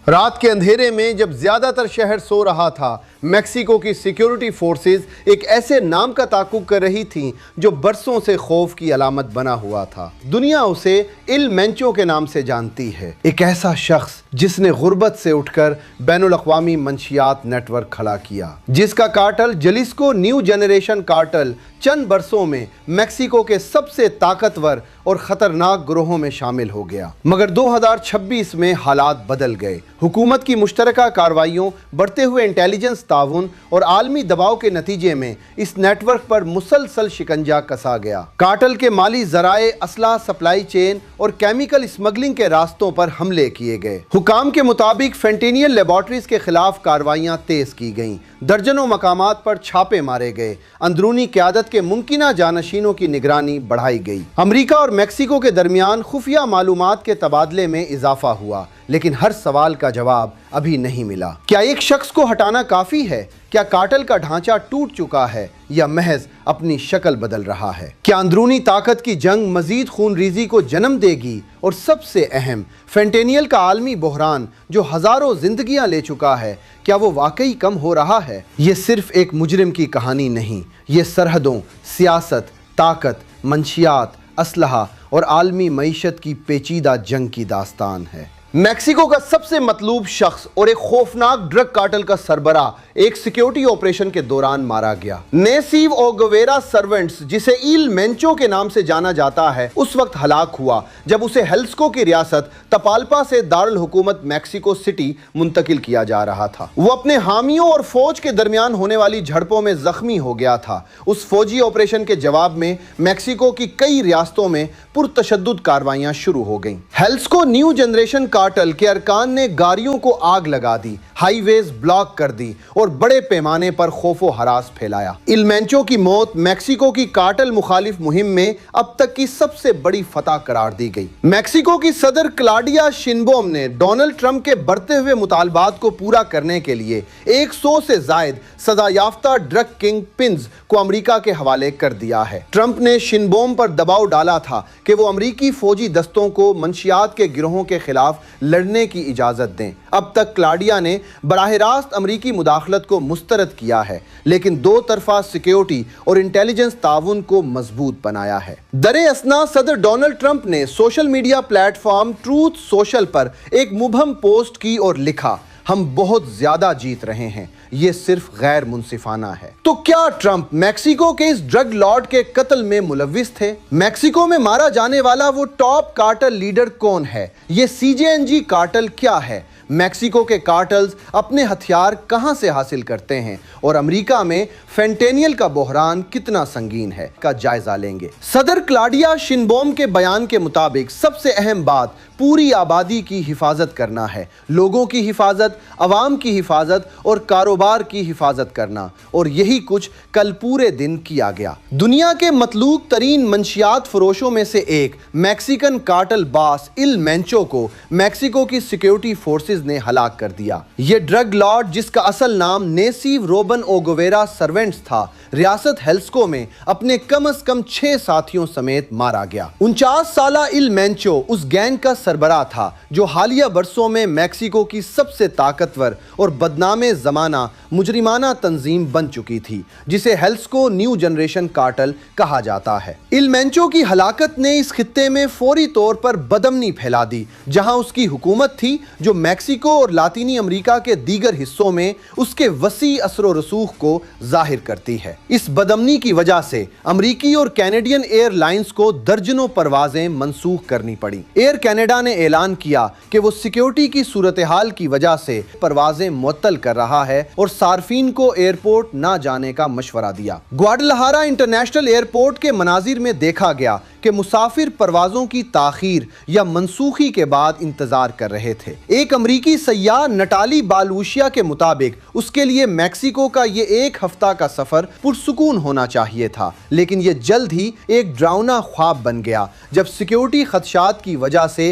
رات کے اندھیرے میں جب زیادہ تر شہر سو رہا تھا، میکسیکو کی سیکیورٹی فورسز ایک ایسے نام کا تعاقب کر رہی تھیں جو برسوں سے خوف کی علامت بنا ہوا تھا۔ دنیا اسے ایل مینچو کے نام سے جانتی ہے، ایک ایسا شخص جس نے غربت سے اٹھ کر بین الاقوامی منشیات نیٹ ورک کھڑا کیا، جس کا کارٹل جلیسکو نیو جنریشن کارٹل چند برسوں میں میکسیکو کے سب سے طاقتور اور خطرناک گروہوں میں شامل ہو گیا۔ مگر 2026 میں حالات بدل گئے۔ حکومت کی مشترکہ کارروائیوں، بڑھتے ہوئے انٹیلیجنس تعاون اور عالمی دباؤ کے نتیجے میں اس نیٹ ورک پر مسلسل شکنجہ کسا گیا۔ کارٹل کے مالی ذرائع، اسلحہ سپلائی چین اور کیمیکل اسمگلنگ کے راستوں پر حملے کیے گئے۔ حکام کے مطابق فینٹینیل لیبارٹریز کے خلاف کارروائیاں تیز کی گئیں، درجنوں مقامات پر چھاپے مارے گئے، اندرونی قیادت کے ممکنہ جانشینوں کی نگرانی بڑھائی گئی۔ امریکہ اور میکسیکو کے درمیان خفیہ معلومات کے تبادلے میں اضافہ ہوا، لیکن ہر سوال کا جواب ابھی نہیں ملا۔ کیا ایک شخص کو ہٹانا کافی ہے؟ کیا کارٹل کا ڈھانچہ ٹوٹ چکا ہے یا محض اپنی شکل بدل رہا ہے؟ کیا اندرونی طاقت کی جنگ مزید خون ریزی کو جنم دے گی؟ اور سب سے اہم، فینٹینیل کا عالمی بحران جو ہزاروں زندگیاں لے چکا ہے، کیا وہ واقعی کم ہو رہا ہے؟ یہ صرف ایک مجرم کی کہانی نہیں، یہ سرحدوں، سیاست، طاقت، منشیات، اسلحہ اور عالمی معیشت کی پیچیدہ جنگ کی داستان ہے۔ میکسیکو کا سب سے مطلوب شخص اور ایک خوفناک ڈرگ کارٹل کا سربراہ ایک سیکیورٹی آپریشن کے دوران مارا گیا۔ نیسیو اوگویرا سرونٹس، جسے ایل مینچو کے نام سے جانا جاتا ہے، اس وقت ہلاک ہوا جب اسے ہیلسکو کی ریاست تپالپا سے دارالحکومت میکسیکو سٹی منتقل کیا جا رہا تھا۔ وہ اپنے حامیوں اور فوج کے درمیان ہونے والی جھڑپوں میں زخمی ہو گیا تھا۔ اس فوجی آپریشن کے جواب میں میکسیکو کی کئی ریاستوں میں پرتشدد کارروائیاں شروع ہو گئیں۔ ہیلسکو نیو جنریشن کارٹل کے ارکان نے گاڑیوں کو آگ لگا دی، ہائی ویز بلاک کر دی اور بڑے پیمانے پر خوف و ہراس پھیلایا۔ ایل مینچو کی موت میکسیکو کی کارٹل مخالف مہم میں اب تک کی سب سے بڑی فتح قرار دی گئی۔ میکسیکو کی صدر کلاڈیا شینبوم نے ڈونلڈ ٹرمپ کے بڑھتے ہوئے مطالبات کو پورا کرنے کے لیے 100 سے زائد سزا یافتہ ڈرگ کنگ پنز کو امریکہ کے حوالے کر دیا ہے۔ ٹرمپ نے شینبوم پر دباؤ ڈالا تھا کہ وہ امریکی فوجی دستوں کو منشیات کے گروہوں کے خلاف لڑنے کی اجازت دیں۔ اب تک کلاڈیا نے براہ راست امریکی مداخلت کو مسترد کیا ہے، لیکن دو طرفہ سیکیورٹی اور انٹیلیجنس تعاون کو مضبوط بنایا ہے۔ در اثنا صدر ڈونلڈ ٹرمپ نے social media platform Truth Social پر ایک مبہم پوسٹ کی اور لکھا، ہم بہت زیادہ جیت رہے ہیں، یہ صرف غیر منصفانہ ہے۔ تو کیا ٹرمپ میکسیکو کے اس ڈرگ لارڈ کے قتل میں ملوث تھے؟ میکسیکو میں مارا جانے والا وہ ٹاپ کارٹل لیڈر کون ہے؟ یہ CJNG کارٹل کیا ہے؟ میکسیکو کے کارٹلز اپنے ہتھیار کہاں سے حاصل کرتے ہیں اور امریکہ میں فینٹینیل کا بحران کتنا سنگین ہے کا جائزہ لیں گے۔ صدر کلاڈیا شینبوم کے بیان کے مطابق سب سے اہم بات پوری آبادی کی حفاظت کرنا ہے، لوگوں کی حفاظت، عوام کی حفاظت اور کاروبار کی حفاظت کرنا، اور یہی کچھ کل پورے دن کیا گیا۔ دنیا کے مطلوب ترین منشیات فروشوں میں سے ایک میکسیکن کارٹل باس ایل مینچو کو میکسیکو کی سیکیورٹی فورسز نے ہلاک کر دیا۔ یہ ڈرگ لارڈ، جس کا اصل نام نیسیو روبن اوگویرا سرونٹس تھا، ریاست ہیلسکو میں اپنے کم از کم 6 ساتھیوں سمیت مارا گیا۔ 49 سالہ ایل مینچو اس گینگ کا سربراہ تھا جو حالیہ برسوں میں میکسیکو کی سب سے طاقتور اور بدنام زمانہ مجرمانہ تنظیم بن چکی تھی، جسے ہیلسکو نیو جنریشن کارٹل کہا جاتا ہے۔ ایل مینچو کی ہلاکت نے اس خطے میں فوری طور پر بدامنی پھیلا دی، جہاں اس کی حکومت تھی جو میکسیکو اور لاطینی امریکہ کے دیگر حصوں میں اس کے وسیع اثر و رسوخ کو ظاہر کرتی ہے۔ اس بدامنی کی وجہ سے امریکی اور کینیڈین ایئر لائنز کو درجنوں پروازیں منسوخ کرنی پڑی۔ ایئر کینیڈا نے اعلان کیا کہ وہ سیکیورٹی کی صورتحال کی وجہ سے پروازیں معطل کر رہا ہے اور صارفین کو ایئرپورٹ نہ جانے کا مشورہ دیا۔ گواڈلہارا انٹرنیشنل ایئرپورٹ کے مناظر میں دیکھا گیا کہ مسافر پروازوں کی تاخیر یا منسوخی کے بعد انتظار کر رہے تھے۔ ایک امریکی سیاح نٹالی بالوشیا کے مطابق اس کے لیے میکسیکو کا یہ 1 ہفتہ کا سفر پرسکون ہونا چاہیے تھا، لیکن یہ جلد ہی ایک ڈراؤنا خواب بن گیا جب سیکیورٹی خدشات کی وجہ سے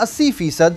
80%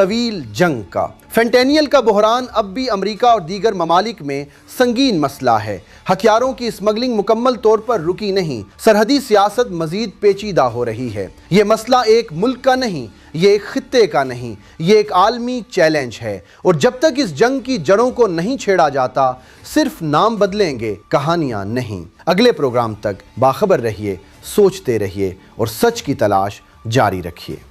طویل جنگ کا۔ فینٹینیل کا بحران اب بھی امریکہ اور دیگر ممالک میں سنگین مسئلہ ہے۔ ہتھیاروں کی اسمگلنگ مکمل طور پر رکی نہیں، سرحدی سیاست مزید پیچیدہ ہو رہی ہے۔ یہ مسئلہ ایک ملک کا نہیں، یہ ایک خطے کا نہیں، یہ ایک عالمی چیلنج ہے، اور جب تک اس جنگ کی جڑوں کو نہیں چھیڑا جاتا، صرف نام بدلیں گے، کہانیاں نہیں۔ اگلے پروگرام تک باخبر رہیے، سوچتے رہیے اور سچ کی تلاش جاری رکھیے۔